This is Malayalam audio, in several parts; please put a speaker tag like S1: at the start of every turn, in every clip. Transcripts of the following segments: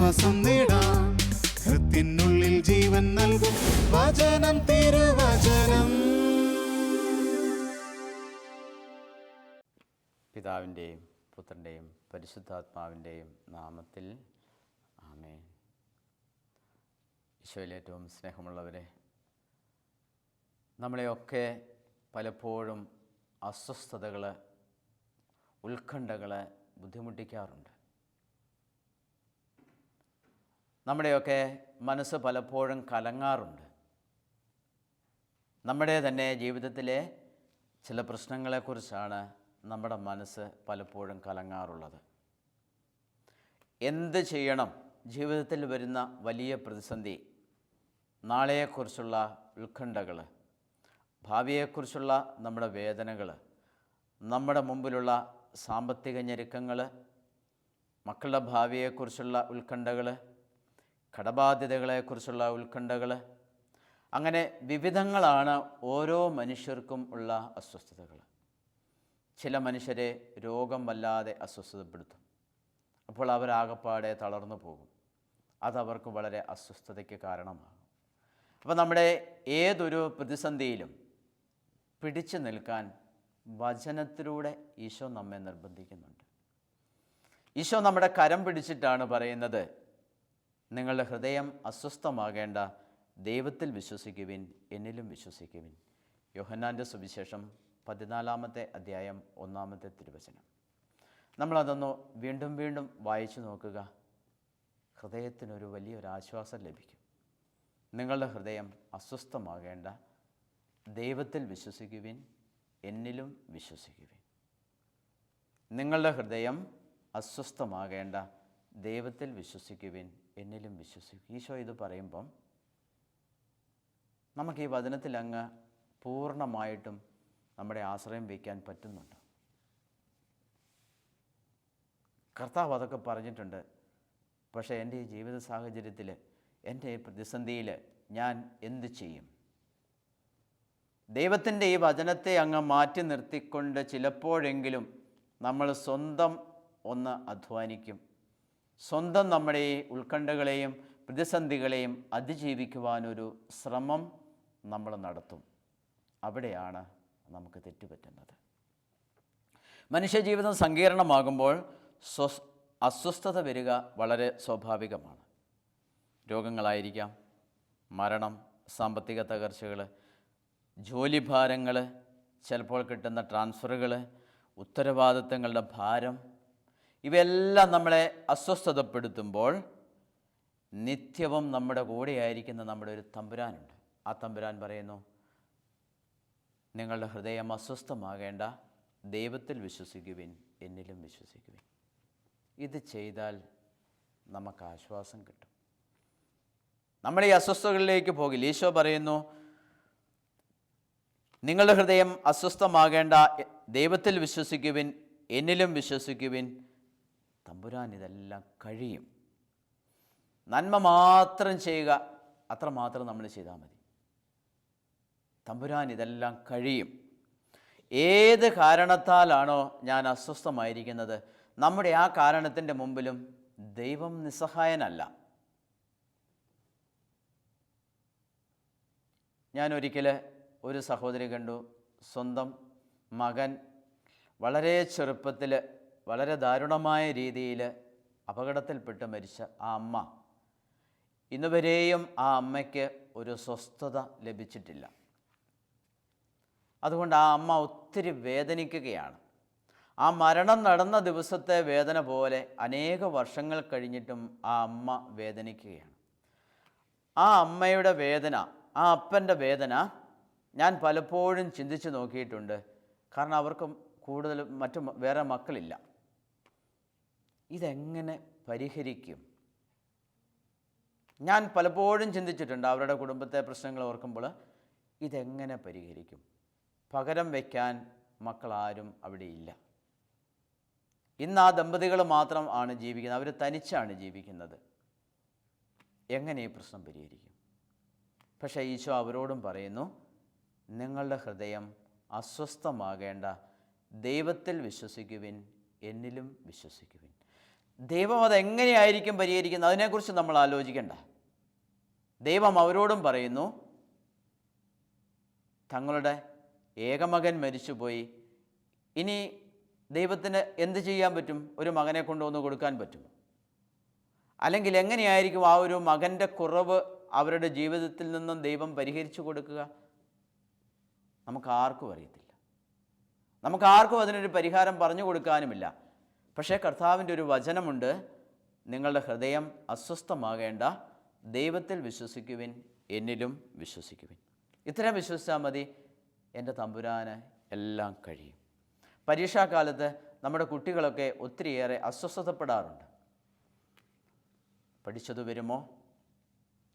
S1: ആശ്വാസം നേടാം. ഹൃത്തിനുള്ളിൽ ജീവൻ നൽകും വചനം, തിരുവചനം.
S2: പിതാവിൻ്റെയും പുത്രൻ്റെയും പരിശുദ്ധാത്മാവിൻ്റെയും നാമത്തിൽ ആമേൻ. ഈശോയിൽ ഏറ്റവും സ്നേഹമുള്ളവരെ, നമ്മളെയൊക്കെ പലപ്പോഴും അസ്വസ്ഥതകൾ, ഉത്കണ്ഠകൾ ബുദ്ധിമുട്ടിക്കാറുണ്ട്. നമ്മുടെയൊക്കെ മനസ്സ് പലപ്പോഴും കലങ്ങാറുണ്ട്. നമ്മുടെ തന്നെ ജീവിതത്തിലെ ചില പ്രശ്നങ്ങളെക്കുറിച്ചാണ് നമ്മുടെ മനസ്സ് പലപ്പോഴും കലങ്ങാറുള്ളത്. എന്ത് ചെയ്യണം? ജീവിതത്തിൽ വരുന്ന വലിയ പ്രതിസന്ധി, നാളെയെക്കുറിച്ചുള്ള ഉത്കണ്ഠകൾ, ഭാവിയെക്കുറിച്ചുള്ള നമ്മുടെ വേദനകൾ, നമ്മുടെ മുമ്പിലുള്ള സാമ്പത്തിക ഞെരുക്കങ്ങൾ, മക്കളുടെ ഭാവിയെക്കുറിച്ചുള്ള ഉത്കണ്ഠകൾ, കടബാധ്യതകളെക്കുറിച്ചുള്ള ഉത്കണ്ഠകൾ, അങ്ങനെ വിവിധങ്ങളാണ് ഓരോ മനുഷ്യർക്കും ഉള്ള അസ്വസ്ഥതകൾ. ചില മനുഷ്യരെ രോഗം വല്ലാതെ അസ്വസ്ഥതപ്പെടുത്തും. അപ്പോൾ അവരാകപ്പാടെ തളർന്നു പോകും. അതവർക്ക് വളരെ അസ്വസ്ഥതയ്ക്ക് കാരണമാകും. അപ്പോൾ നമ്മുടെ ഏതൊരു പ്രതിസന്ധിയിലും പിടിച്ചു നിൽക്കാൻ വചനത്തിലൂടെ ഈശോ നമ്മെ നിർബന്ധിക്കുന്നുണ്ട്. ഈശോ നമ്മുടെ കരം പിടിച്ചിട്ടാണ് പറയുന്നത്, നിങ്ങളുടെ ഹൃദയം അസ്വസ്ഥമാകേണ്ട, ദൈവത്തിൽ വിശ്വസിക്കുവിൻ, എന്നിലും വിശ്വസിക്കുവിൻ. യോഹന്നാൻ്റെ സുവിശേഷം 14-ാമത്തെ അധ്യായം 1-ാമത്തെ തിരുവചനം. നമ്മളതൊന്ന് വീണ്ടും വീണ്ടും വായിച്ചു നോക്കുക. ഹൃദയത്തിനൊരു വലിയൊരാശ്വാസം ലഭിക്കും. നിങ്ങളുടെ ഹൃദയം അസ്വസ്ഥമാകേണ്ട, ദൈവത്തിൽ വിശ്വസിക്കുവിൻ, എന്നിലും വിശ്വസിക്കുവിൻ. നിങ്ങളുടെ ഹൃദയം അസ്വസ്ഥമാകേണ്ട, ദൈവത്തിൽ വിശ്വസിക്കുവിൻ, എന്നിലും വിശ്വസിക്കും. ഈശോ ഇത് പറയുമ്പം നമുക്ക് ഈ വചനത്തിൽ അങ്ങ് പൂർണ്ണമായിട്ടും നമ്മുടെ ആശ്രയം വയ്ക്കാൻ പറ്റുന്നുണ്ട്. കർത്താവ് അതൊക്കെ പറഞ്ഞിട്ടുണ്ട്. പക്ഷേ എൻ്റെ ഈ ജീവിത സാഹചര്യത്തിൽ, എൻ്റെ ഈ പ്രതിസന്ധിയിൽ ഞാൻ എന്ത് ചെയ്യും? ദൈവത്തിൻ്റെ ഈ വചനത്തെ അങ്ങ് മാറ്റി നിർത്തിക്കൊണ്ട് ചിലപ്പോഴെങ്കിലും നമ്മൾ സ്വന്തം ഒന്ന് അധ്വാനിക്കും. സ്വന്തം നമ്മുടെ ഈ ഉത്കണ്ഠകളെയും പ്രതിസന്ധികളെയും അതിജീവിക്കുവാനൊരു ശ്രമം നമ്മൾ നടത്തും. അവിടെയാണ് നമുക്ക് തെറ്റുപറ്റുന്നത്. മനുഷ്യജീവിതം സങ്കീർണമാകുമ്പോൾ അസ്വസ്ഥത വരിക വളരെ സ്വാഭാവികമാണ്. രോഗങ്ങളായിരിക്കാം, മരണം, സാമ്പത്തിക തകർച്ചകൾ, ജോലിഭാരങ്ങൾ, ചിലപ്പോൾ കിട്ടുന്ന ട്രാൻസ്ഫറുകൾ, ഉത്തരവാദിത്തങ്ങളുടെ ഭാരം, ഇവയെല്ലാം നമ്മളെ അസ്വസ്ഥതപ്പെടുത്തുമ്പോൾ നിത്യവും നമ്മുടെ കൂടെയായിരിക്കുന്ന നമ്മുടെ ഒരു തമ്പുരാനുണ്ട്. ആ തമ്പുരാൻ പറയുന്നു, നിങ്ങളുടെ ഹൃദയം അസ്വസ്ഥമാകേണ്ട, ദൈവത്തിൽ വിശ്വസിക്കുവിൻ, എന്നിലും വിശ്വസിക്കുവിൻ. ഇത് ചെയ്താൽ നമുക്ക് ആശ്വാസം കിട്ടും. നമ്മൾ ഈ അസ്വസ്ഥതകളിലേക്ക് പോകില്ല. ഈശോ പറയുന്നു, നിങ്ങളുടെ ഹൃദയം അസ്വസ്ഥമാകേണ്ട, ദൈവത്തിൽ വിശ്വസിക്കുവിൻ, എന്നിലും വിശ്വസിക്കുവിൻ. തമ്പുരാൻ ഇതെല്ലാം കഴിയും. നന്മ മാത്രം ചെയ്യുക, അത്രമാത്രം നമ്മൾ ചെയ്താൽ മതി. തമ്പുരാൻ ഇതെല്ലാം കഴിയും. ഏത് കാരണത്താലാണോ ഞാൻ അസ്വസ്ഥമായിരിക്കുന്നത്, നമ്മുടെ ആ കാരണത്തിൻ്റെ മുമ്പിലും ദൈവം നിസ്സഹായനല്ല. ഞാനൊരിക്കൽ ഒരു സഹോദരി കണ്ടു. സ്വന്തം മകൻ വളരെ ചെറുപ്പത്തിൽ വളരെ ദാരുണമായ രീതിയിൽ അപകടത്തിൽപ്പെട്ട് മരിച്ച ആ അമ്മ, ഇന്നുവരെയും ആ അമ്മയ്ക്ക് ഒരു സ്വസ്ഥത ലഭിച്ചിട്ടില്ല. അതുകൊണ്ട് ആ അമ്മ ഒത്തിരി വേദനിക്കുകയാണ്. ആ മരണം നടന്ന ദിവസത്തെ വേദന പോലെ അനേക വർഷങ്ങൾ കഴിഞ്ഞിട്ടും ആ അമ്മ വേദനിക്കുകയാണ്. ആ അമ്മയുടെ വേദന, ആ അപ്പൻ്റെ വേദന ഞാൻ പലപ്പോഴും ചിന്തിച്ച് നോക്കിയിട്ടുണ്ട്. കാരണം അവർക്ക് കൂടുതൽ വേറെ മക്കളില്ല. ഇതെങ്ങനെ പരിഹരിക്കും? ഞാൻ പലപ്പോഴും ചിന്തിച്ചിട്ടുണ്ട്. അവരുടെ കുടുംബത്തെ പ്രശ്നങ്ങൾ ഓർക്കുമ്പോൾ ഇതെങ്ങനെ പരിഹരിക്കും? പകരം വയ്ക്കാൻ മക്കളാരും അവിടെയില്ല. ഇന്ന് ആ ദമ്പതികൾ മാത്രം ആണ് ജീവിക്കുന്നത്. അവർ തനിച്ചാണ് ജീവിക്കുന്നത്. എങ്ങനെ ഈ പ്രശ്നം പരിഹരിക്കും? പക്ഷേ ഈശോ അവരോടും പറയുന്നു, നിങ്ങളുടെ ഹൃദയം അസ്വസ്ഥമാകേണ്ട, ദൈവത്തിൽ വിശ്വസിക്കുവിൻ, എന്നിലും വിശ്വസിക്കുവിൻ. ദൈവം അതെങ്ങനെയായിരിക്കും പരിഹരിക്കുന്നത്? അതിനെക്കുറിച്ച് നമ്മൾ ആലോചിക്കണ്ട. ദൈവം അവരോടും പറയുന്നു, തങ്ങളുടെ ഏകമകൻ മരിച്ചുപോയി, ഇനി ദൈവത്തിന് എന്ത് ചെയ്യാൻ പറ്റും? ഒരു മകനെ കൊണ്ടുവന്ന് കൊടുക്കാൻ പറ്റും? അല്ലെങ്കിൽ എങ്ങനെയായിരിക്കും ആ ഒരു മകൻ്റെ കുറവ് അവരുടെ ജീവിതത്തിൽ നിന്നും ദൈവം പരിഹരിച്ചു കൊടുക്കുക? നമുക്കാർക്കും അറിയത്തില്ല. നമുക്കാർക്കും അതിനൊരു പരിഹാരം പറഞ്ഞു കൊടുക്കാനുമില്ല. പക്ഷേ കർത്താവിൻ്റെ ഒരു വചനമുണ്ട്, നിങ്ങളുടെ ഹൃദയം അസ്വസ്ഥമാകേണ്ട, ദൈവത്തിൽ വിശ്വസിക്കുവിൻ, എന്നിലും വിശ്വസിക്കുവിൻ. ഇത്രയും വിശ്വസിച്ചാൽ മതി, എൻ്റെ തമ്പുരാന് എല്ലാം കഴിയും. പരീക്ഷാക്കാലത്ത് നമ്മുടെ കുട്ടികളൊക്കെ ഒത്തിരിയേറെ അസ്വസ്ഥപ്പെടാറുണ്ട്. പഠിച്ചത് വരുമോ?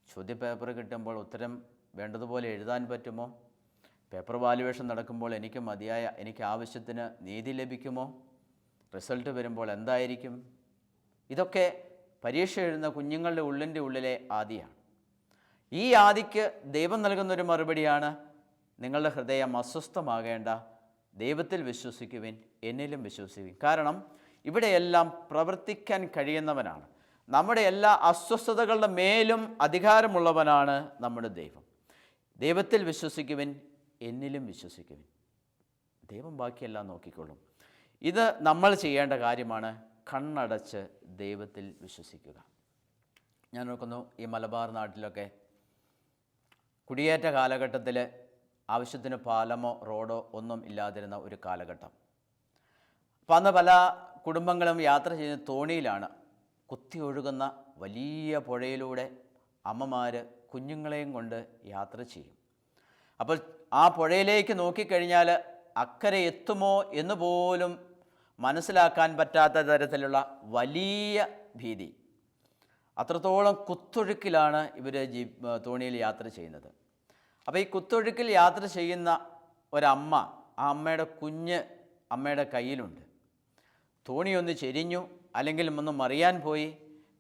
S2: ചോദ്യപേപ്പർ കിട്ടുമ്പോൾ ഉത്തരം വേണ്ടതുപോലെ എഴുതാൻ പറ്റുമോ? പേപ്പർ വാല്യുവേഷൻ നടക്കുമ്പോൾ എനിക്ക് ആവശ്യത്തിന് നീതി ലഭിക്കുമോ? റിസൾട്ട് വരുമ്പോൾ എന്തായിരിക്കും? ഇതൊക്കെ പരീക്ഷ എഴുതുന്ന കുഞ്ഞുങ്ങളുടെ ഉള്ളിലെ ആദിയാണ്. ഈ ആദിക്ക് ദൈവം നൽകുന്നൊരു മറുപടിയാണ്, നിങ്ങളുടെ ഹൃദയം അസ്വസ്ഥമാകേണ്ട, ദൈവത്തിൽ വിശ്വസിക്കുവിൻ, എന്നിലും വിശ്വസിക്കുവിൻ. കാരണം ഇവിടെയെല്ലാം പ്രവർത്തിക്കാൻ കഴിയുന്നവനാണ്. നമ്മുടെ എല്ലാ അസ്വസ്ഥതകളുടെ മേലും അധികാരമുള്ളവനാണ് നമ്മുടെ ദൈവം. ദൈവത്തിൽ വിശ്വസിക്കുവിൻ, എന്നിലും വിശ്വസിക്കുവിൻ. ദൈവം ബാക്കിയെല്ലാം നോക്കിക്കൊള്ളും. ഇത് നമ്മൾ ചെയ്യേണ്ട കാര്യമാണ്, കണ്ണടച്ച് ദൈവത്തിൽ വിശ്വസിക്കുക. ഞാൻ നോക്കുന്നു, ഈ മലബാർ നാട്ടിലൊക്കെ കുടിയേറ്റ കാലഘട്ടത്തിൽ ആവശ്യത്തിന് പാലമോ റോഡോ ഒന്നും ഇല്ലാതിരുന്ന ഒരു കാലഘട്ടം. അപ്പം അന്ന് പല കുടുംബങ്ങളും യാത്ര ചെയ്യുന്ന തോണിയിലാണ്. കുത്തി ഒഴുകുന്ന വലിയ പുഴയിലൂടെ അമ്മമാർ കുഞ്ഞുങ്ങളെയും കൊണ്ട് യാത്ര ചെയ്യും. അപ്പോൾ ആ പുഴയിലേക്ക് നോക്കിക്കഴിഞ്ഞാൽ അക്കരെ എത്തുമോ എന്ന് പോലും മനസ്സിലാക്കാൻ പറ്റാത്ത തരത്തിലുള്ള വലിയ ഭീതി. അത്രത്തോളം കുത്തൊഴുക്കിലാണ് ഇവർ തോണിയിൽ യാത്ര ചെയ്യുന്നത്. അപ്പോൾ ഈ കുത്തൊഴുക്കിൽ യാത്ര ചെയ്യുന്ന ഒരമ്മ, ആ അമ്മയുടെ കുഞ്ഞ് അമ്മയുടെ കയ്യിലുണ്ട്. തോണിയൊന്ന് ചെരിഞ്ഞു, അല്ലെങ്കിൽ ഒന്ന് മറിയാൻ പോയി,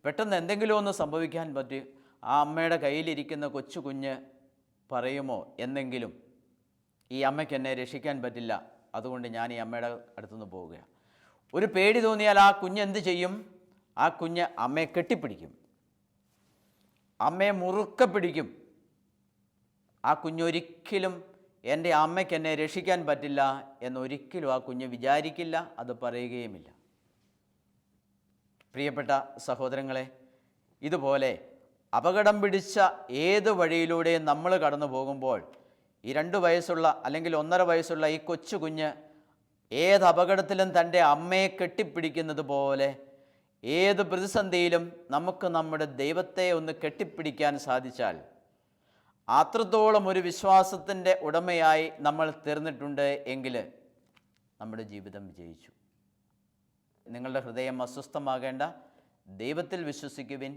S2: പെട്ടെന്ന് എന്തെങ്കിലും ഒന്ന് സംഭവിക്കാൻ പറ്റും. ആ അമ്മയുടെ കയ്യിലിരിക്കുന്ന കൊച്ചു കുഞ്ഞ് പറയുമോ എന്തെങ്കിലും, ഈ അമ്മയ്ക്ക് എന്നെ രക്ഷിക്കാൻ പറ്റില്ല, അതുകൊണ്ട് ഞാൻ ഈ അമ്മയുടെ അടുത്തുനിന്ന് പോവുകയാണ്. ഒരു പേടി തോന്നിയാൽ ആ കുഞ്ഞ് എന്ത് ചെയ്യും? ആ കുഞ്ഞ് അമ്മയെ കെട്ടിപ്പിടിക്കും, അമ്മയെ മുറുക്കെ പിടിക്കും. ആ കുഞ്ഞൊരിക്കലും എൻ്റെ അമ്മയ്ക്ക് എന്നെ രക്ഷിക്കാൻ പറ്റില്ല എന്നൊരിക്കലും ആ കുഞ്ഞ് വിചാരിക്കില്ല, അത് പറയുകയുമില്ല. പ്രിയപ്പെട്ട സഹോദരങ്ങളെ, ഇതുപോലെ അപകടം പിടിച്ച ഏത് വഴിയിലൂടെയും നമ്മൾ കടന്നു പോകുമ്പോൾ ഈ 2 വയസ്സുള്ള അല്ലെങ്കിൽ 1.5 വയസ്സുള്ള ഈ കൊച്ചു കുഞ്ഞ് ഏത് അപകടത്തിലും തൻ്റെ അമ്മയെ കെട്ടിപ്പിടിക്കുന്നത് പോലെ ഏത് പ്രതിസന്ധിയിലും നമുക്ക് നമ്മുടെ ദൈവത്തെ ഒന്ന് കെട്ടിപ്പിടിക്കാൻ സാധിച്ചാൽ അത്രത്തോളം ഒരു വിശ്വാസത്തിൻ്റെ ഉടമയായി നമ്മൾ തീർന്നിട്ടുണ്ട് എങ്കിൽ നമ്മുടെ ജീവിതം വിജയിച്ചു. നിങ്ങളുടെ ഹൃദയം അസ്വസ്ഥമാകേണ്ട, ദൈവത്തിൽ വിശ്വസിക്കുവിൻ,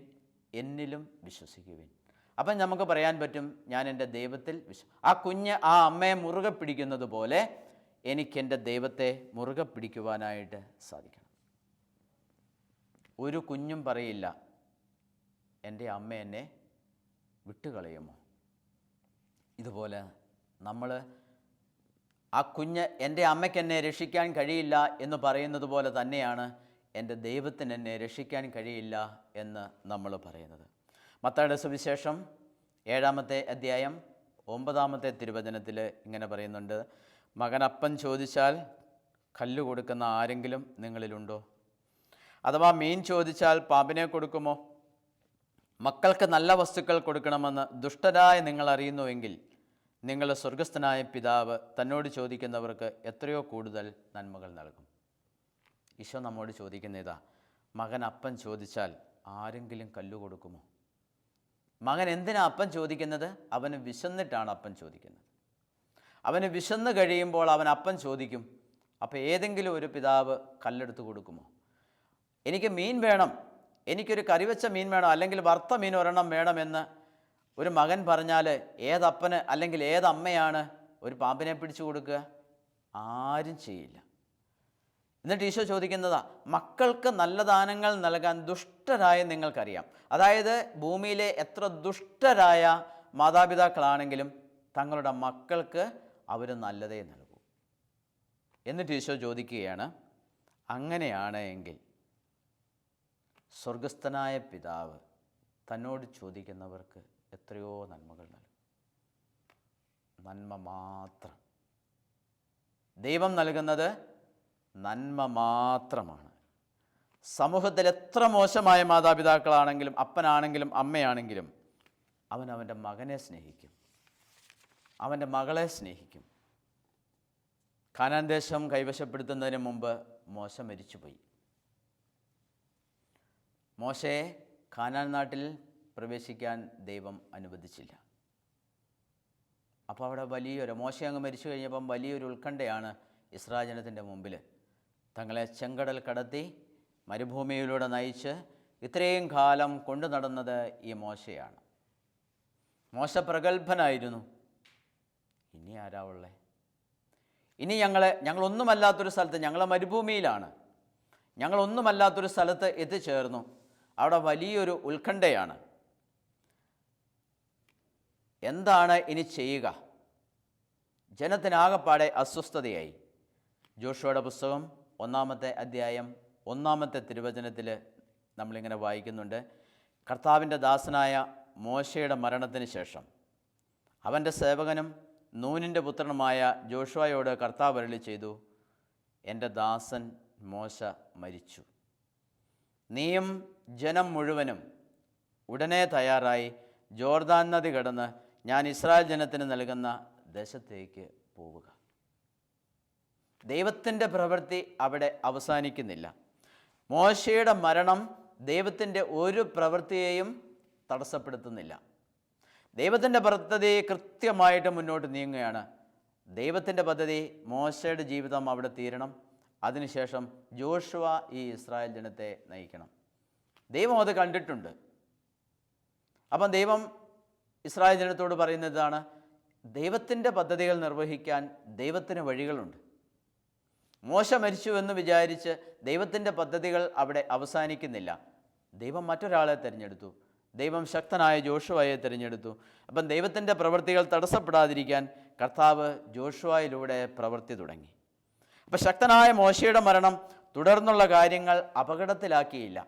S2: എന്നിലും വിശ്വസിക്കുവിൻ. അപ്പം നമുക്ക് പറയാൻ പറ്റും, ഞാൻ എൻ്റെ ദൈവത്തിൽ ആ കുഞ്ഞ് ആ അമ്മയെ മുറുകെ പിടിക്കുന്നത് പോലെ എനിക്കെൻ്റെ ദൈവത്തെ മുറുകെ പിടിക്കുവാനായിട്ട് സാധിക്കണം. ഒരു കുഞ്ഞും പറയില്ല, എൻ്റെ അമ്മ എന്നെ വിട്ടുകളയുമോ? ഇതുപോലെ നമ്മൾ ആ കുഞ്ഞ് എൻ്റെ അമ്മയ്ക്ക് എന്നെ രക്ഷിക്കാൻ കഴിയില്ല എന്ന് പറയുന്നത് പോലെ തന്നെയാണ് എൻ്റെ ദൈവത്തിന് എന്നെ രക്ഷിക്കാൻ കഴിയില്ല എന്ന് നമ്മൾ പറയുന്നത്. മത്തായിയുടെ സുവിശേഷം 7-ാമത്തെ അധ്യായം 9-ാമത്തെ തിരുവചനത്തിൽ ഇങ്ങനെ പറയുന്നുണ്ട്, മകൻ അപ്പം ചോദിച്ചാൽ കല്ല് കൊടുക്കുന്ന ആരെങ്കിലും നിങ്ങളിലുണ്ടോ? അഥവാ മീൻ ചോദിച്ചാൽ പാമ്പിനെ കൊടുക്കുമോ? മക്കൾക്ക് നല്ല വസ്തുക്കൾ കൊടുക്കണമെന്ന് ദുഷ്ടരായ നിങ്ങൾ അറിയുന്നുവെങ്കിൽ നിങ്ങളുടെ സ്വർഗസ്ഥനായ പിതാവ് തന്നോട് ചോദിക്കുന്നവർക്ക് എത്രയോ കൂടുതൽ നന്മകൾ നൽകും. ഈശോ നമ്മോട് ചോദിക്കുന്ന ഇതാ, മകൻ അപ്പം ചോദിച്ചാൽ ആരെങ്കിലും കല്ല് കൊടുക്കുമോ? മകൻ എന്തിനാ അപ്പം ചോദിക്കുന്നത്? അവന് വിശന്നിട്ടാണ് അപ്പം ചോദിക്കുന്നത്. അവന് വിശന്ന് കഴിയുമ്പോൾ അവൻ അപ്പം ചോദിക്കും. അപ്പോൾ ഏതെങ്കിലും ഒരു പിതാവ് കല്ലെടുത്ത് കൊടുക്കുമോ? എനിക്ക് മീൻ വേണം, എനിക്കൊരു കറിവെച്ച മീൻ വേണം, അല്ലെങ്കിൽ വറുത്ത മീൻ ഒരെണ്ണം വേണമെന്ന് ഒരു മകൻ പറഞ്ഞാൽ ഏതപ്പന് അല്ലെങ്കിൽ ഏതമ്മയാണ് ഒരു പാമ്പിനെ പിടിച്ചു കൊടുക്കുക? ആരും ചെയ്യില്ല. എന്നിട്ട് ഈശോ ചോദിക്കുന്നതാ, മക്കൾക്ക് നല്ല ദാനങ്ങൾ നൽകാൻ ദുഷ്ടരായ നിങ്ങൾക്കറിയാം. അതായത് ഭൂമിയിലെ എത്ര ദുഷ്ടരായ മാതാപിതാക്കളാണെങ്കിലും തങ്ങളുടെ മക്കൾക്ക് അവർ നല്ലതേ നൽകൂ. എന്നിട്ട് ഈശോ ചോദിക്കുകയാണ്, അങ്ങനെയാണ് എങ്കിൽ സ്വർഗസ്ഥനായ പിതാവ് തന്നോട് ചോദിക്കുന്നവർക്ക് എത്രയോ നന്മകൾ നൽകും. നന്മ മാത്രം. ദൈവം നൽകുന്നത് നന്മ മാത്രമാണ്. സമൂഹത്തിൽ എത്ര മോശമായ മാതാപിതാക്കളാണെങ്കിലും, അപ്പനാണെങ്കിലും അമ്മയാണെങ്കിലും, അവൻ അവൻ്റെ മകനെ സ്നേഹിക്കും, അവൻ്റെ മകളെ സ്നേഹിക്കും. കാനാൻ ദേശം കൈവശപ്പെടുത്തുന്നതിന് മുമ്പ് മോശ മരിച്ചുപോയി. മോശയെ കാനാൻ നാട്ടിൽ പ്രവേശിക്കാൻ ദൈവം അനുവദിച്ചില്ല. അപ്പോൾ അവിടെ മോശ അങ്ങ് മരിച്ചു കഴിഞ്ഞപ്പം വലിയൊരു ഉത്കണ്ഠയാണ് ഇസ്രായേൽ ജനത്തിൻ്റെ മുമ്പിൽ. തങ്ങളെ ചെങ്കടൽ കടത്തി മരുഭൂമിയിലൂടെ നയിച്ച് ഇത്രയും കാലം കൊണ്ടു നടന്നത് ഈ മോശയാണ്. മോശ പ്രഗത്ഭനായിരുന്നു. ഇനി ആരാ ഉള്ളേ? ഇനി ഞങ്ങളൊന്നുമല്ലാത്തൊരു സ്ഥലത്ത്, ഞങ്ങൾ മരുഭൂമിയിലാണ്, ഞങ്ങളൊന്നുമല്ലാത്തൊരു സ്ഥലത്ത് എത്തിച്ചേർന്നു. അവിടെ വലിയൊരു ഉത്കണ്ഠയാണ്. എന്താണ് ഇനി ചെയ്യുക? ജനത്തിനാകപ്പാടെ അസ്വസ്ഥതയായി. ജോഷുവയുടെ പുസ്തകം 1-ാമത്തെ അധ്യായം 1-ാമത്തെ തിരുവചനത്തിൽ നമ്മളിങ്ങനെ വായിക്കുന്നുണ്ട്. കർത്താവിൻ്റെ ദാസനായ മോശയുടെ മരണത്തിന് ശേഷം അവൻ്റെ സേവകനും നൂനിൻ്റെ പുത്രനുമായ ജോഷുവയോട് കർത്താവ് അരുളി ചെയ്തു, എൻ്റെ ദാസൻ മോശ മരിച്ചു. നീയും ജനം മുഴുവനും ഉടനെ തയ്യാറായി ജോർദാൻ നദി കടന്ന് ഞാൻ ഇസ്രായേൽ ജനത്തിന് നൽകുന്ന ദേശത്തേക്ക് പോവുക. ദൈവത്തിൻ്റെ പ്രവൃത്തി അവിടെ അവസാനിക്കുന്നില്ല. മോശയുടെ മരണം ദൈവത്തിൻ്റെ ഒരു പ്രവൃത്തിയെയും തടസ്സപ്പെടുത്തുന്നില്ല. ദൈവത്തിൻ്റെ പദ്ധതി കൃത്യമായിട്ട് മുന്നോട്ട് നീങ്ങുകയാണ്. ദൈവത്തിൻ്റെ പദ്ധതി മോശയുടെ ജീവിതം അവിടെ തീരണം. അതിനുശേഷം ജോഷുവ ഈ ഇസ്രായേൽ ജനത്തെ നയിക്കണം. ദൈവം അത് കണ്ടിട്ടുണ്ട്. അപ്പം ദൈവം ഇസ്രായേൽ ജനത്തോട് പറയുന്നതാണ്, ദൈവത്തിൻ്റെ പദ്ധതികൾ നിർവഹിക്കാൻ ദൈവത്തിന് വഴികളുണ്ട്. മോശ മരിച്ചു എന്ന് വിചാരിച്ച് ദൈവത്തിൻ്റെ പദ്ധതികൾ അവിടെ അവസാനിക്കുന്നില്ല. ദൈവം മറ്റൊരാളെ തിരഞ്ഞെടുത്തു. ദൈവം ശക്തനായ ജോഷുവയെ തിരഞ്ഞെടുത്തു. അപ്പം ദൈവത്തിൻ്റെ പ്രവൃത്തികൾ തടസ്സപ്പെടാതിരിക്കാൻ കർത്താവ് ജോഷുവയിലൂടെ പ്രവൃത്തി തുടങ്ങി. അപ്പം ശക്തനായ മോശയുടെ മരണം തുടർന്നുള്ള കാര്യങ്ങൾ അപകടത്തിലാക്കിയില്ല.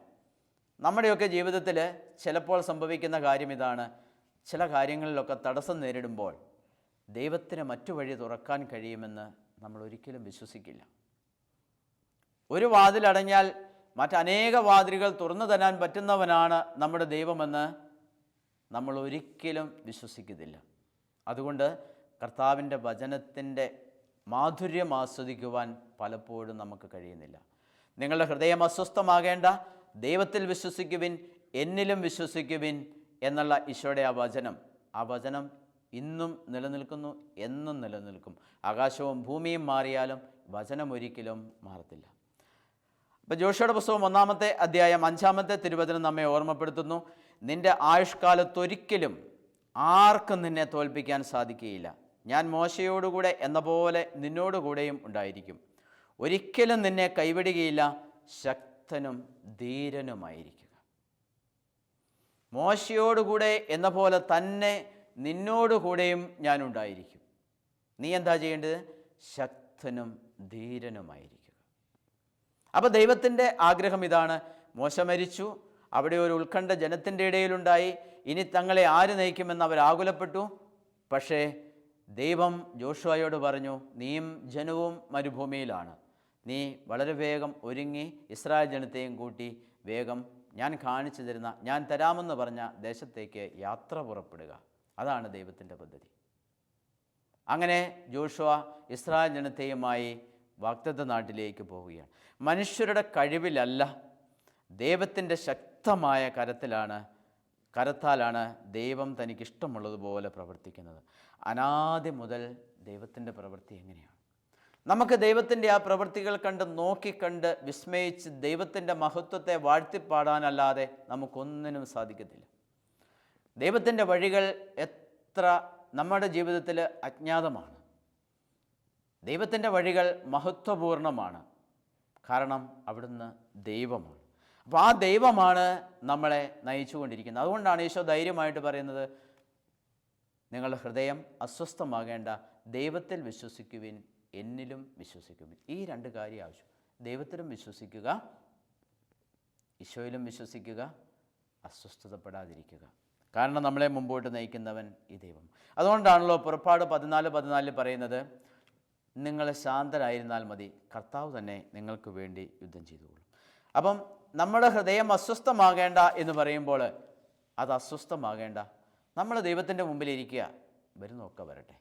S2: നമ്മുടെയൊക്കെ ജീവിതത്തിൽ ചിലപ്പോൾ സംഭവിക്കുന്ന കാര്യം ഇതാണ്. ചില കാര്യങ്ങളിലൊക്കെ തടസ്സം നേരിടുമ്പോൾ ദൈവത്തിന് മറ്റു വഴി തുറക്കാൻ കഴിയുമെന്ന് നമ്മൾ ഒരിക്കലും വിശ്വസിക്കില്ല. ഒരു വാതിലടഞ്ഞാൽ മറ്റനേക വാതിലുകൾ തുറന്നു തരാൻ പറ്റുന്നവനാണ് നമ്മുടെ ദൈവമെന്ന് നമ്മൾ ഒരിക്കലും വിശ്വസിക്കുന്നില്ല. അതുകൊണ്ട് കർത്താവിൻ്റെ വചനത്തിൻ്റെ മാധുര്യം ആസ്വദിക്കുവാൻ പലപ്പോഴും നമുക്ക് കഴിയുന്നില്ല. നിങ്ങളുടെ ഹൃദയം അസ്വസ്ഥമാകേണ്ട, ദൈവത്തിൽ വിശ്വസിക്കുവിൻ, എന്നിലും വിശ്വസിക്കുവിൻ എന്നുള്ള ഈശോയുടെ ആ വചനം ഇന്നും നിലനിൽക്കുന്നു, എന്നും നിലനിൽക്കും. ആകാശവും ഭൂമിയും മാറിയാലും വചനം ഒരിക്കലും മാറത്തില്ല. അപ്പോൾ ജോഷുവയുടെ പുസ്തകം 1-ാമത്തെ അധ്യായം 5-ാമത്തെ തിരുവചനം നമ്മെ ഓർമ്മപ്പെടുത്തുന്നു, നിൻ്റെ ആയുഷ്കാലത്തൊരിക്കലും ആർക്കും നിന്നെ തോൽപ്പിക്കാൻ സാധിക്കുകയില്ല. ഞാൻ മോശയോടുകൂടെ എന്ന പോലെ നിന്നോടുകൂടെയും ഉണ്ടായിരിക്കും. ഒരിക്കലും നിന്നെ കൈവിടുകയില്ല. ശക്തനും ധീരനുമായിരിക്കുക. മോശയോടുകൂടെ എന്ന പോലെ തന്നെ നിന്നോടുകൂടെയും ഞാൻ ഉണ്ടായിരിക്കും. നീ എന്താ ചെയ്യേണ്ടത്? ശക്തനും ധീരനുമായിരിക്കുക. അപ്പോൾ ദൈവത്തിൻ്റെ ആഗ്രഹം ഇതാണ്. മോശ മരിച്ചു. അവിടെ ഒരു ഉത്കണ്ഠ ജനത്തിൻ്റെ ഇടയിലുണ്ടായി. ഇനി തങ്ങളെ ആര് നയിക്കുമെന്ന് അവർ ആകുലപ്പെട്ടു. പക്ഷേ ദൈവം ജോഷുവയോട് പറഞ്ഞു, നീയും ജനവും മരുഭൂമിയിലാണ്. നീ വളരെ വേഗം ഒരുങ്ങി ഇസ്രായേൽ ജനത്തെയും കൂട്ടി വേഗം ഞാൻ കാണിച്ചു തരുന്ന, ഞാൻ തരാമെന്ന് പറഞ്ഞ ദേശത്തേക്ക് യാത്ര പുറപ്പെടുക. അതാണ് ദൈവത്തിൻ്റെ പദ്ധതി. അങ്ങനെ ജോഷുവ ഇസ്രായേൽ ജനത്തെയുമായി വാഗ്ദത്ത നാട്ടിലേക്ക് പോവുകയാണ്. മനുഷ്യരുടെ കഴിവിലല്ല, ദൈവത്തിൻ്റെ ശക്തമായ കരത്താലാണ് ദൈവം തനിക്കിഷ്ടമുള്ളതുപോലെ പ്രവർത്തിക്കുന്നത്. അനാദി മുതൽ ദൈവത്തിൻ്റെ പ്രവൃത്തി എങ്ങനെയാണ്? നമുക്ക് ദൈവത്തിൻ്റെ ആ പ്രവൃത്തികൾ നോക്കിക്കണ്ട് വിസ്മയിച്ച് ദൈവത്തിൻ്റെ മഹത്വത്തെ വാഴ്ത്തിപ്പാടാനല്ലാതെ നമുക്കൊന്നിനും സാധിക്കത്തില്ല. ദൈവത്തിൻ്റെ വഴികൾ എത്ര നമ്മുടെ ജീവിതത്തിൽ അജ്ഞാതമാണ്. ദൈവത്തിൻ്റെ വഴികൾ മഹത്വപൂർണ്ണമാണ്. കാരണം അവിടുന്ന് ദൈവമാണ്. അപ്പോൾ ആ ദൈവമാണ് നമ്മളെ നയിച്ചുകൊണ്ടിരിക്കുന്നത്. അതുകൊണ്ടാണ് ഈശോ ധൈര്യമായിട്ട് പറയുന്നത്, നിങ്ങളുടെ ഹൃദയം അസ്വസ്ഥമാകേണ്ട, ദൈവത്തിൽ വിശ്വസിക്കുവിൻ, എന്നിലും വിശ്വസിക്കുവിൻ. ഈ രണ്ട് കാര്യം ആവശ്യം. ദൈവത്തിലും വിശ്വസിക്കുക, ഈശോയിലും വിശ്വസിക്കുക, അസ്വസ്ഥതപ്പെടാതിരിക്കുക. കാരണം നമ്മളെ മുമ്പോട്ട് നയിക്കുന്നവൻ ഈ ദൈവം. അതുകൊണ്ടാണല്ലോ പുറപ്പാട് 14:14 പറയുന്നത്, നിങ്ങൾ ശാന്തരായിരുന്നാൽ മതി, കർത്താവ് തന്നെ നിങ്ങൾക്ക് വേണ്ടി യുദ്ധം ചെയ്തുകൊള്ളും. അപ്പം നമ്മുടെ ഹൃദയം അസ്വസ്ഥമാകേണ്ട എന്ന് പറയുമ്പോൾ അത് അസ്വസ്ഥമാകേണ്ട. നമ്മൾ ദൈവത്തിൻ്റെ മുമ്പിലിരിക്കുക, വരുന്നതൊക്കെ വരട്ടെ,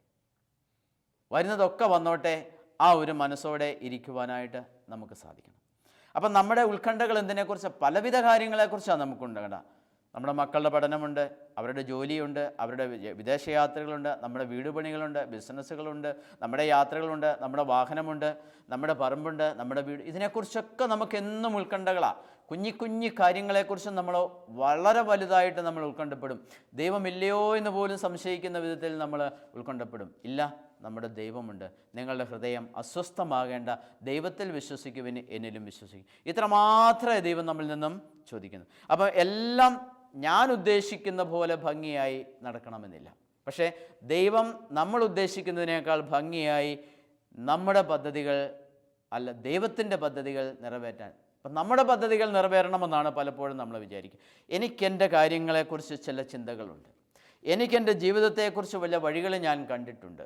S2: വരുന്നതൊക്കെ വന്നോട്ടെ, ആ ഒരു മനസ്സോടെ ഇരിക്കുവാനായിട്ട് നമുക്ക് സാധിക്കണം. അപ്പം നമ്മുടെ ഉത്കണ്ഠകൾ എന്തിനെക്കുറിച്ച്? പലവിധ കാര്യങ്ങളെക്കുറിച്ചാണ് നമുക്കുണ്ടാകേണ്ട. നമ്മുടെ മക്കളുടെ പഠനമുണ്ട്, അവരുടെ ജോലിയുണ്ട്, അവരുടെ വിദേശയാത്രകളുണ്ട്, നമ്മുടെ വീട് പണികളുണ്ട്, ബിസിനസ്സുകളുണ്ട്, നമ്മുടെ യാത്രകളുണ്ട്, നമ്മുടെ വാഹനമുണ്ട്, നമ്മുടെ പറമ്പുണ്ട്, നമ്മുടെ വീട്. ഇതിനെക്കുറിച്ചൊക്കെ നമുക്കെന്നും ഉത്കണ്ഠകളാണ്. കുഞ്ഞി കാര്യങ്ങളെക്കുറിച്ച് നമ്മൾ വളരെ വലുതായിട്ട് നമ്മൾ ഉത്കണ്ഠപ്പെടും. ദൈവമില്ലയോ എന്ന് പോലും സംശയിക്കുന്ന വിധത്തിൽ നമ്മൾ ഉത്കണ്ഠപ്പെടും. ഇല്ല, നമ്മുടെ ദൈവമുണ്ട്. നിങ്ങളുടെ ഹൃദയം അസ്വസ്ഥമാകേണ്ട, ദൈവത്തിൽ വിശ്വസിക്കുവിന്, എന്നിലും വിശ്വസിക്കും. ഇത്രമാത്രമേ ദൈവം നമ്മളിൽ നിന്നും ചോദിക്കുന്നു. അപ്പോൾ എല്ലാം ഞാൻ ഉദ്ദേശിക്കുന്ന പോലെ ഭംഗിയായി നടക്കണമെന്നില്ല. പക്ഷേ ദൈവം നമ്മൾ ഉദ്ദേശിക്കുന്നതിനേക്കാൾ ഭംഗിയായി നമ്മുടെ പദ്ധതികൾ അല്ല, ദൈവത്തിൻ്റെ പദ്ധതികൾ നിറവേറ്റാൻ. അപ്പം നമ്മുടെ പദ്ധതികൾ നിറവേറണമെന്നാണ് പലപ്പോഴും നമ്മൾ വിചാരിക്കുക. എനിക്കെൻ്റെ കാര്യങ്ങളെക്കുറിച്ച് ചില ചിന്തകളുണ്ട്, എനിക്കെൻ്റെ ജീവിതത്തെക്കുറിച്ച് വല്ല വഴികൾ ഞാൻ കണ്ടിട്ടുണ്ട്,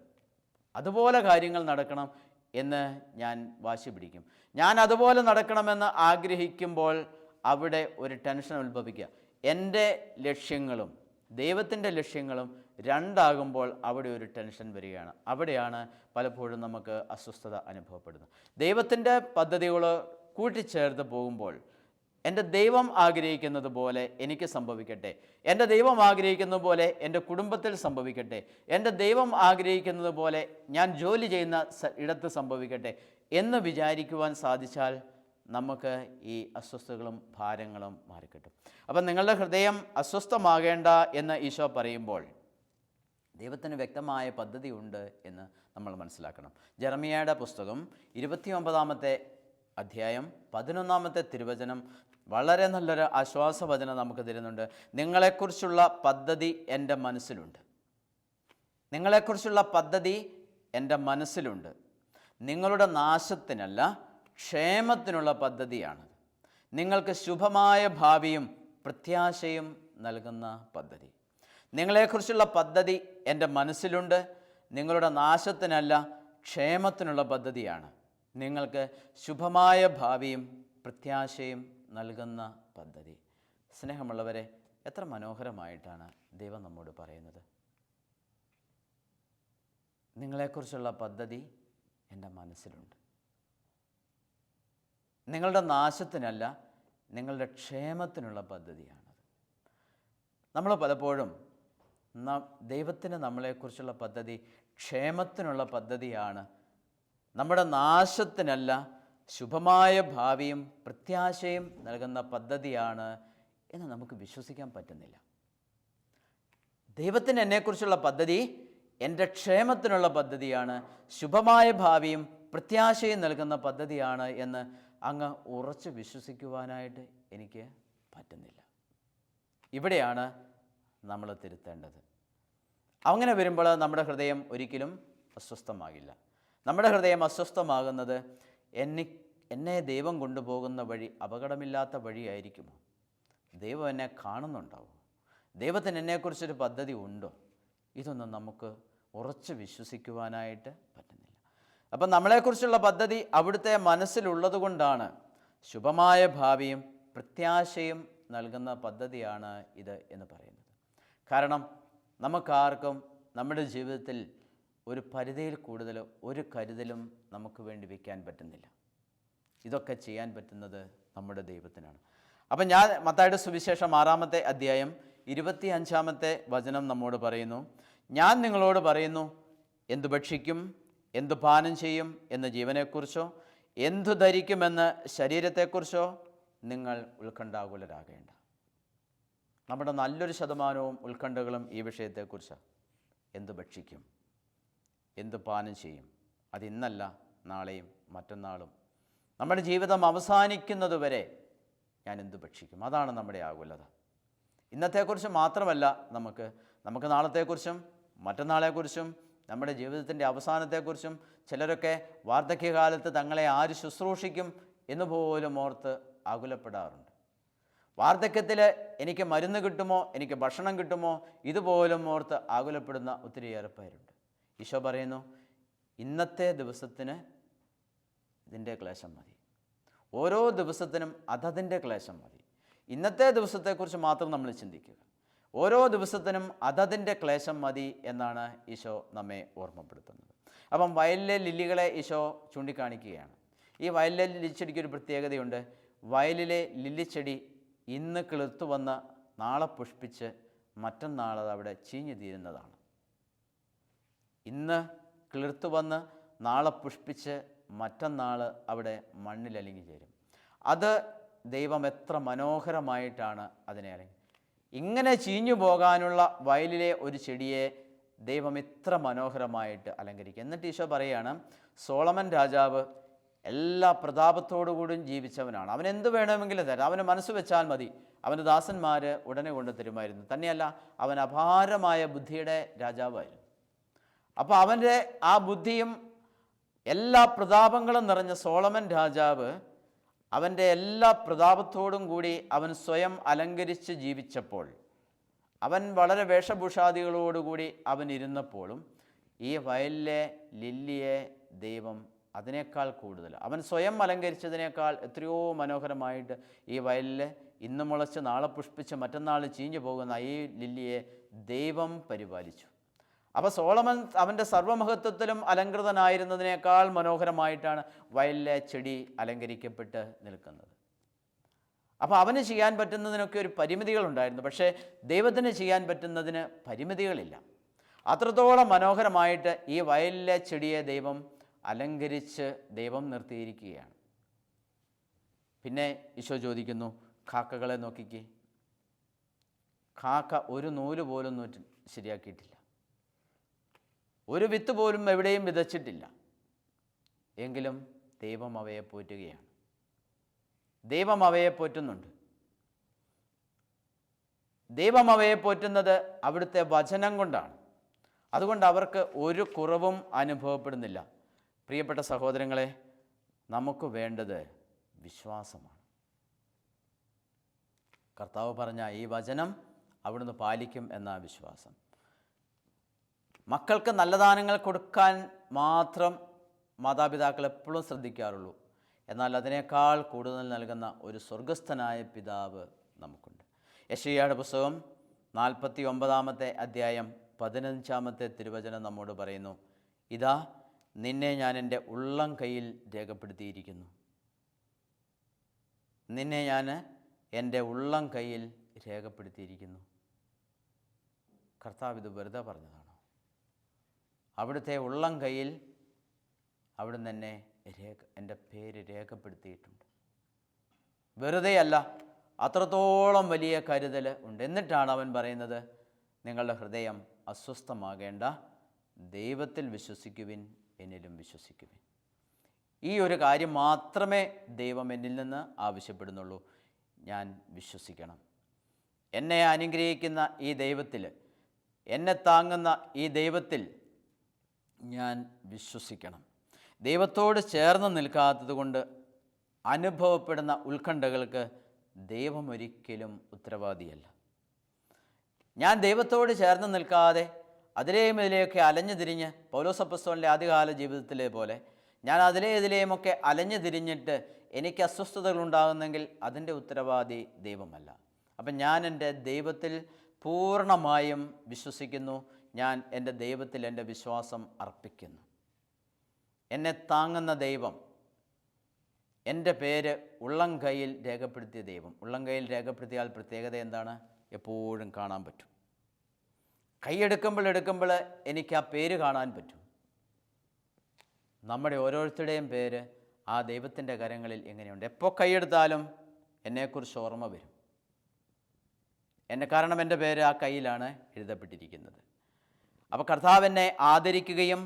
S2: അതുപോലെ കാര്യങ്ങൾ നടക്കണം എന്ന് ഞാൻ വാശി പിടിക്കും. ഞാൻ അതുപോലെ നടക്കണമെന്ന് ആഗ്രഹിക്കുമ്പോൾ അവിടെ ഒരു ടെൻഷൻ ഉത്ഭവിക്കുക. എൻ്റെ ലക്ഷ്യങ്ങളും ദൈവത്തിൻ്റെ ലക്ഷ്യങ്ങളും രണ്ടാകുമ്പോൾ അവിടെ ഒരു ടെൻഷൻ വരികയാണ്. അവിടെയാണ് പലപ്പോഴും നമുക്ക് അസ്വസ്ഥത അനുഭവപ്പെടുന്നത്. ദൈവത്തിൻ്റെ പദ്ധതികൾ കൂട്ടിച്ചേർത്ത് പോകുമ്പോൾ എൻ്റെ ദൈവം ആഗ്രഹിക്കുന്നത് പോലെ എനിക്ക് സംഭവിക്കട്ടെ, എൻ്റെ ദൈവം ആഗ്രഹിക്കുന്നത് പോലെ എൻ്റെ കുടുംബത്തിൽ സംഭവിക്കട്ടെ, എൻ്റെ ദൈവം ആഗ്രഹിക്കുന്നത് പോലെ ഞാൻ ജോലി ചെയ്യുന്ന ഇടത്ത് സംഭവിക്കട്ടെ എന്ന് വിചാരിക്കുവാൻ സാധിച്ചാൽ നമുക്ക് ഈ അസ്വസ്ഥതകളും ഭാരങ്ങളും മാറിക്കിട്ടും. അപ്പം നിങ്ങളുടെ ഹൃദയം അസ്വസ്ഥമാകേണ്ട എന്ന് ഈശോ പറയുമ്പോൾ ദൈവത്തിന് വ്യക്തമായ പദ്ധതി ഉണ്ട് എന്ന് നമ്മൾ മനസ്സിലാക്കണം. ജെറമിയായുടെ പുസ്തകം 29-ാമത്തെ അധ്യായം 11-ാമത്തെ തിരുവചനം വളരെ നല്ലൊരു ആശ്വാസവചനം നമുക്ക് തരുന്നുണ്ട്. നിങ്ങളെക്കുറിച്ചുള്ള പദ്ധതി എൻ്റെ മനസ്സിലുണ്ട്, നിങ്ങളെക്കുറിച്ചുള്ള പദ്ധതി എൻ്റെ മനസ്സിലുണ്ട്, നിങ്ങളുടെ നാശത്തിനല്ല ക്ഷേമത്തിനുള്ള പദ്ധതിയാണ്, നിങ്ങൾക്ക് ശുഭമായ ഭാവിയും പ്രത്യാശയും നൽകുന്ന പദ്ധതി. നിങ്ങളെക്കുറിച്ചുള്ള പദ്ധതി എൻ്റെ മനസ്സിലുണ്ട്, നിങ്ങളുടെ നാശത്തിനല്ല ക്ഷേമത്തിനുള്ള പദ്ധതിയാണ്, നിങ്ങൾക്ക് ശുഭമായ ഭാവിയും പ്രത്യാശയും നൽകുന്ന പദ്ധതി. സ്നേഹമുള്ളവരെ, എത്ര മനോഹരമായിട്ടാണ് ദൈവം നമ്മോട് പറയുന്നത്. നിങ്ങളെക്കുറിച്ചുള്ള പദ്ധതി എൻ്റെ മനസ്സിലുണ്ട്, നിങ്ങളുടെ നാശത്തിനല്ല നിങ്ങളുടെ ക്ഷേമത്തിനുള്ള പദ്ധതിയാണത്. നമ്മൾ പലപ്പോഴും ദൈവത്തിന് നമ്മളെക്കുറിച്ചുള്ള പദ്ധതി ക്ഷേമത്തിനുള്ള പദ്ധതിയാണ്, നമ്മുടെ നാശത്തിനല്ല ശുഭമായ ഭാവിയും പ്രത്യാശയും നൽകുന്ന പദ്ധതിയാണ് എന്ന് നമുക്ക് വിശ്വസിക്കാൻ പറ്റുന്നില്ല. ദൈവത്തിന് എന്നെക്കുറിച്ചുള്ള പദ്ധതി എൻ്റെ ക്ഷേമത്തിനുള്ള പദ്ധതിയാണ്, ശുഭമായ ഭാവിയും പ്രത്യാശയും നൽകുന്ന പദ്ധതിയാണ് എന്ന് അങ്ങ് ഉറച്ച് വിശ്വസിക്കുവാനായിട്ട് എനിക്ക് പറ്റുന്നില്ല. ഇവിടെയാണ് നമ്മൾ തിരുത്തേണ്ടത്. അങ്ങനെ വരുമ്പോൾ നമ്മുടെ ഹൃദയം ഒരിക്കലും അസ്വസ്ഥമാകില്ല. നമ്മുടെ ഹൃദയം അസ്വസ്ഥമാകുന്നത് എന്നെ ദൈവം കൊണ്ടുപോകുന്ന വഴി അപകടമില്ലാത്ത വഴിയായിരിക്കുമോ? ദൈവം എന്നെ കാണുന്നുണ്ടാവോ? ദൈവത്തിന് എന്നെക്കുറിച്ചൊരു പദ്ധതി ഉണ്ടോ? ഇതൊന്നും നമുക്ക് ഉറച്ച് വിശ്വസിക്കുവാനായിട്ട് പറ്റുന്നില്ല. അപ്പം നമ്മളെക്കുറിച്ചുള്ള പദ്ധതി അവിടുത്തെ മനസ്സിലുള്ളത് കൊണ്ടാണ് ശുഭമായ ഭാവിയും പ്രത്യാശയും നൽകുന്ന പദ്ധതിയാണ് ഇത് എന്ന് പറയുന്നത്. കാരണം നമുക്കാർക്കും നമ്മുടെ ജീവിതത്തിൽ ഒരു പരിധിയിൽ കൂടുതൽ ഒരു കരുതലും നമുക്ക് വേണ്ടി വയ്ക്കാൻ പറ്റുന്നില്ല. ഇതൊക്കെ ചെയ്യാൻ പറ്റുന്നത് നമ്മുടെ ദൈവത്തിനാണ്. അപ്പം ഞാൻ മത്തായിയുടെ സുവിശേഷം 6-ാമത്തെ അധ്യായം 25-ാമത്തെ വചനം നമ്മോട് പറയുന്നു, ഞാൻ നിങ്ങളോട് പറയുന്നു, എന്തു ഭക്ഷിക്കും, എന്തു പാനം ചെയ്യും എന്ന ജീവനെക്കുറിച്ചോ എന്തു ധരിക്കുമെന്ന് ശരീരത്തെക്കുറിച്ചോ നിങ്ങൾ ഉത്കണ്ഠാകുലരാകേണ്ട. നമ്മുടെ നല്ലൊരു ശതമാനവും ഉത്കണ്ഠകളും ഈ വിഷയത്തെക്കുറിച്ചാണ്. എന്തു ഭക്ഷിക്കും, എന്തു പാനം ചെയ്യും, അതിന്നല്ല നാളെയും മറ്റന്നാളും. നമ്മുടെ ജീവിതം അവസാനിക്കുന്നതുവരെ ഞാൻ എന്തു ഭക്ഷിക്കും, അതാണ് നമ്മുടെ ആകുലത. ഇന്നത്തെക്കുറിച്ച് മാത്രമല്ല, നമുക്ക് നാളത്തെക്കുറിച്ചും മറ്റന്നാളെക്കുറിച്ചും നമ്മുടെ ജീവിതത്തിൻ്റെ അവസാനത്തെക്കുറിച്ചും ചിലരൊക്കെ വാർദ്ധക്യകാലത്ത് തങ്ങളെ ആര് ശുശ്രൂഷിക്കും എന്ന് പോലും ഓർത്ത് ആകുലപ്പെടാറുണ്ട്. വാർദ്ധക്യത്തിൽ എനിക്ക് മരുന്ന് കിട്ടുമോ, എനിക്ക് ഭക്ഷണം കിട്ടുമോ, ഇതുപോലും ഓർത്ത് ആകുലപ്പെടുന്ന ഒത്തിരിയേറെ പേരുണ്ട്. ഈശോ പറയുന്നു, ഇന്നത്തെ ദിവസത്തിന് ഇതിൻ്റെ ക്ലേശം മതി. ഓരോ ദിവസത്തിനും അതതിൻ്റെ ക്ലേശം മതി. ഇന്നത്തെ ദിവസത്തെക്കുറിച്ച് മാത്രം നമ്മൾ ചിന്തിക്കുക. ഓരോ ദിവസത്തിനും അതതിൻ്റെ ക്ലേശം മതി എന്നാണ് ഈശോ നമ്മെ ഓർമ്മപ്പെടുത്തുന്നത്. അപ്പം വയലിലെ ലില്ലികളെ ഈശോ ചൂണ്ടിക്കാണിക്കുകയാണ്. ഈ വയലിലെ ലില്ലിച്ചെടിക്ക് ഒരു പ്രത്യേകതയുണ്ട്. വയലിലെ ലില്ലിച്ചെടി ഇന്ന് കിളിർത്തു വന്ന് നാളെ പുഷ്പിച്ച് മറ്റന്നാൾ അവിടെ ചീഞ്ഞു തീരുന്നതാണ്. ഇന്ന് കിളിർത്തു വന്ന് നാളെ പുഷ്പിച്ച് മറ്റന്നാൾ അവിടെ മണ്ണിലലിഞ്ഞു ചേരും. അത് ദൈവം എത്ര മനോഹരമായിട്ടാണ് അതിനെ അലങ്ങി. ഇങ്ങനെ ചീഞ്ഞു പോകാനുള്ള വയലിലെ ഒരു ചെടിയെ ദൈവം ഇത്ര മനോഹരമായിട്ട് അലങ്കരിക്കുക. എന്നിട്ട് ഈശോ പറയുകയാണ്, സോളമൻ രാജാവ് എല്ലാ പ്രതാപത്തോടുകൂടിയും ജീവിച്ചവനാണ്. അവൻ എന്ത് വേണമെങ്കിലും തരാം. അവന് മനസ്സ് വെച്ചാൽ മതി. അവൻ്റെ ദാസന്മാർ ഉടനെ കൊണ്ട് തരുമായിരുന്നു. തന്നെയല്ല, അവൻ അപാരമായ ബുദ്ധിയുടെ രാജാവായിരുന്നു. അപ്പോൾ അവൻ്റെ ആ ബുദ്ധിയും എല്ലാ പ്രതാപങ്ങളും നിറഞ്ഞ സോളമൻ രാജാവ് അവൻ്റെ എല്ലാ പ്രതാപത്തോടും കൂടി അവൻ സ്വയം അലങ്കരിച്ച് ജീവിച്ചപ്പോൾ, അവൻ വളരെ വേഷഭൂഷാദികളോടുകൂടി അവൻ ഇരുന്നപ്പോഴും ഈ വയലിലെ ലില്ലിയെ ദൈവം അതിനേക്കാൾ കൂടുതൽ, അവൻ സ്വയം അലങ്കരിച്ചതിനേക്കാൾ എത്രയോ മനോഹരമായിട്ട് ഈ വയലിൽ ഇന്ന് മുളച്ച് നാളെ പുഷ്പിച്ച് മറ്റന്നാൾ ചീഞ്ഞു പോകുന്ന ഈ ലില്ലിയെ ദൈവം പരിപാലിച്ചു. അപ്പോൾ സോളമൻ അവൻ്റെ സർവ്വമഹത്വത്തിലും അലങ്കൃതനായിരുന്നതിനേക്കാൾ മനോഹരമായിട്ടാണ് വയലിലെ ചെടി അലങ്കരിക്കപ്പെട്ട് നിൽക്കുന്നത്. അപ്പോൾ അവന് ചെയ്യാൻ പറ്റുന്നതിനൊക്കെ ഒരു പരിമിതികളുണ്ടായിരുന്നു. പക്ഷേ ദൈവത്തിന് ചെയ്യാൻ പറ്റുന്നതിന് പരിമിതികളില്ല. അത്രത്തോളം മനോഹരമായിട്ട് ഈ വയലിലെ ചെടിയെ ദൈവം അലങ്കരിച്ച് ദൈവം നിർത്തിയിരിക്കുകയാണ്. പിന്നെ ഈശോ ചോദിക്കുന്നു, കാക്കകളെ നോക്കിക്കേ. കാക്ക ഒരു നൂല് പോലും ശരിയാക്കിയിട്ടില്ല, ഒരു വിത്ത് പോലും എവിടെയും വിതച്ചിട്ടില്ല. എങ്കിലും ദൈവം അവയെ പോറ്റുകയാണ്. ദൈവം അവയെ പോറ്റുന്നുണ്ട്. ദൈവം അവയെ പോറ്റുന്നത് അവിടുത്തെ വചനം കൊണ്ടാണ്. അതുകൊണ്ട് അവർക്ക് ഒരു കുറവും അനുഭവപ്പെടുന്നില്ല. പ്രിയപ്പെട്ട സഹോദരങ്ങളെ, നമുക്ക് വേണ്ടത് വിശ്വാസമാണ്. കർത്താവ് പറഞ്ഞ ഈ വചനം അവിടുന്ന് പാലിക്കും എന്ന വിശ്വാസം. മക്കൾക്ക് നല്ല ദാനങ്ങൾ കൊടുക്കാൻ മാത്രം മാതാപിതാക്കൾ എപ്പോഴും ശ്രദ്ധിക്കാറുള്ളൂ. എന്നാൽ അതിനേക്കാൾ കൂടുതൽ നൽകുന്ന ഒരു സ്വർഗസ്ഥനായ പിതാവ് നമുക്കുണ്ട്. യെശയ്യായുടെ പുസ്തകം 49-ാമത്തെ അധ്യായം 15-ാമത്തെ തിരുവചനം നമ്മോട് പറയുന്നു, ഇതാ നിന്നെ ഞാൻ എൻ്റെ ഉള്ളം കയ്യിൽ രേഖപ്പെടുത്തിയിരിക്കുന്നു. നിന്നെ ഞാൻ എൻ്റെ ഉള്ളം കയ്യിൽ രേഖപ്പെടുത്തിയിരിക്കുന്നു. കർത്താവ് ഇത് വെറുതെ പറഞ്ഞതാണോ? അവിടുത്തെ ഉള്ളം കയ്യിൽ അവിടുന്ന് എന്നെ എൻ്റെ പേര് രേഖപ്പെടുത്തിയിട്ടുണ്ട്. വെറുതെയല്ല, അത്രത്തോളം വലിയ കരുതൽ ഉണ്ട്. എന്നിട്ടാണ് അവൻ പറയുന്നത്, നിങ്ങളുടെ ഹൃദയം അസ്വസ്ഥമാകേണ്ട, ദൈവത്തിൽ വിശ്വസിക്കുവിൻ, എന്നിലും വിശ്വസിക്കുവിൻ. ഈ ഒരു കാര്യം മാത്രമേ ദൈവം എന്നിൽ നിന്ന് ആവശ്യപ്പെടുന്നുള്ളൂ. ഞാൻ വിശ്വസിക്കണം. എന്നെ അനുഗ്രഹിക്കുന്ന ഈ ദൈവത്തിൽ, എന്നെ താങ്ങുന്ന ഈ ദൈവത്തിൽ ഞാൻ വിശ്വസിക്കണം. ദൈവത്തോട് ചേർന്ന് നിൽക്കാത്തത് കൊണ്ട് അനുഭവപ്പെടുന്ന ഉത്കണ്ഠകൾക്ക് ദൈവം ഒരിക്കലും ഉത്തരവാദിയല്ല. ഞാൻ ദൈവത്തോട് ചേർന്ന് നിൽക്കാതെ അതിലെയും ഇതിലെയൊക്കെ അലഞ്ഞു തിരിഞ്ഞ്, പൗലോസ് അപ്പോസ്തലൻ്റെ ആദ്യകാല ജീവിതത്തിലെ പോലെ ഞാൻ ഇതിലെയുമൊക്കെ അലഞ്ഞു തിരിഞ്ഞിട്ട് എനിക്ക് അസ്വസ്ഥതകൾ ഉണ്ടാകുന്നെങ്കിൽ അതിൻ്റെ ഉത്തരവാദി ദൈവമല്ല. അപ്പം ഞാൻ എൻ്റെ ദൈവത്തിൽ പൂർണ്ണമായും വിശ്വസിക്കുന്നു. ഞാൻ എൻ്റെ ദൈവത്തിൽ എൻ്റെ വിശ്വാസം അർപ്പിക്കുന്നു. എന്നെ താങ്ങുന്ന ദൈവം, എൻ്റെ പേര് ഉള്ളം കയ്യിൽ രേഖപ്പെടുത്തിയ ദൈവം. ഉള്ളം കയ്യിൽ രേഖപ്പെടുത്തിയാൽ പ്രത്യേകത എന്താണ്? എപ്പോഴും കാണാൻ പറ്റും. കൈയെടുക്കുമ്പോൾ എനിക്ക് ആ പേര് കാണാൻ പറ്റും. നമ്മുടെ ഓരോരുത്തരുടെയും പേര് ആ ദൈവത്തിൻ്റെ കരങ്ങളിൽ എങ്ങനെയുണ്ട്? എപ്പോൾ കൈയെടുത്താലും എന്നെക്കുറിച്ച് ഓർമ്മ വരും. കാരണം എൻ്റെ പേര് ആ കയ്യിലാണ് എഴുതപ്പെട്ടിരിക്കുന്നത്. അപ്പോൾ കർത്താവ് എന്നെ ആദരിക്കുകയും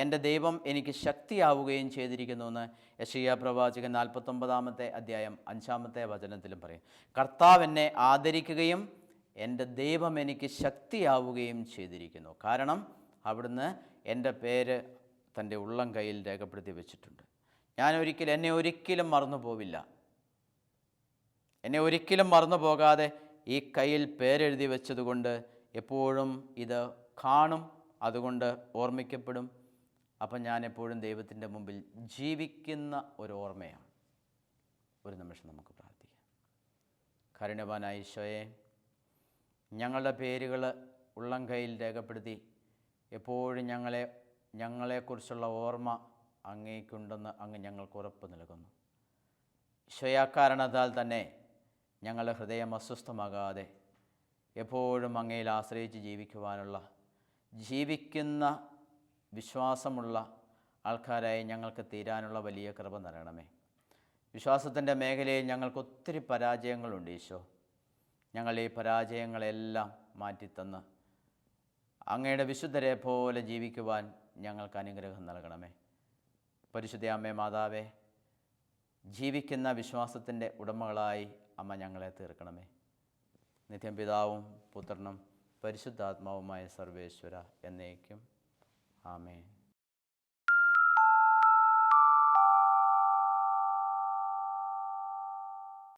S2: എൻ്റെ ദൈവം എനിക്ക് ശക്തിയാവുകയും ചെയ്തിരിക്കുന്നുവെന്ന് യെശയ്യാ പ്രവാചകൻ 49-ാമത്തെ അധ്യായം 5-ാമത്തെ വചനത്തിലും പറയും. കർത്താവ് എന്നെ ആദരിക്കുകയും എൻ്റെ ദൈവം എനിക്ക് ശക്തിയാവുകയും ചെയ്തിരിക്കുന്നു. കാരണം അവിടുന്ന് എൻ്റെ പേര് തൻ്റെ ഉള്ളം കയ്യിൽ രേഖപ്പെടുത്തി വെച്ചിട്ടുണ്ട്. എന്നെ ഒരിക്കലും മറന്നു പോവില്ല. എന്നെ ഒരിക്കലും മറന്നു പോകാതെ ഈ കയ്യിൽ പേരെഴുതി വെച്ചതുകൊണ്ട് എപ്പോഴും ഇത് കാണും, അതുകൊണ്ട് ഓർമ്മിക്കപ്പെടും. അപ്പം ഞാൻ എപ്പോഴും ദൈവത്തിൻ്റെ മുമ്പിൽ ജീവിക്കുന്ന ഒരു ഓർമ്മയാണ്. ഒരു നിമിഷം നമുക്ക് പ്രാർത്ഥിക്കാം. കാരുണ്യവാനായ ഈശോയെ, ഞങ്ങളുടെ പേരുകൾ ഉള്ളം കയ്യിൽ രേഖപ്പെടുത്തി എപ്പോഴും ഞങ്ങളെക്കുറിച്ചുള്ള ഓർമ്മ അങ്ങേക്കുണ്ടെന്ന് അങ്ങ് ഞങ്ങൾക്ക് ഉറപ്പ് നൽകുന്നു. ഈശോയെ, അക്കാരണത്താൽ തന്നെ ഞങ്ങളുടെ ഹൃദയം അസ്വസ്ഥമാകാതെ എപ്പോഴും അങ്ങയിൽ ആശ്രയിച്ച് ജീവിക്കുന്ന വിശ്വാസമുള്ള ആൾക്കാരായി ഞങ്ങൾക്ക് തീരാനുള്ള വലിയ കൃപ നൽകണമേ. വിശ്വാസത്തിൻ്റെ മേഖലയിൽ ഞങ്ങൾക്ക് ഒത്തിരി പരാജയങ്ങളുണ്ട് ഈശോ. ഞങ്ങൾ ഈ പരാജയങ്ങളെല്ലാം മാറ്റിത്തന്ന് അങ്ങയുടെ വിശുദ്ധരെ പോലെ ജീവിക്കുവാൻ ഞങ്ങൾക്ക് അനുഗ്രഹം നൽകണമേ. പരിശുദ്ധ അമ്മേ മാതാവേ, ജീവിക്കുന്ന വിശ്വാസത്തിൻ്റെ ഉടമകളായി അമ്മ ഞങ്ങളെ തീർക്കണമേ. നിത്യം പിതാവും പുത്രനും പരിശുദ്ധാത്മാവുമായ സർവേശ്വര എന്നേക്കും ആമേൻ.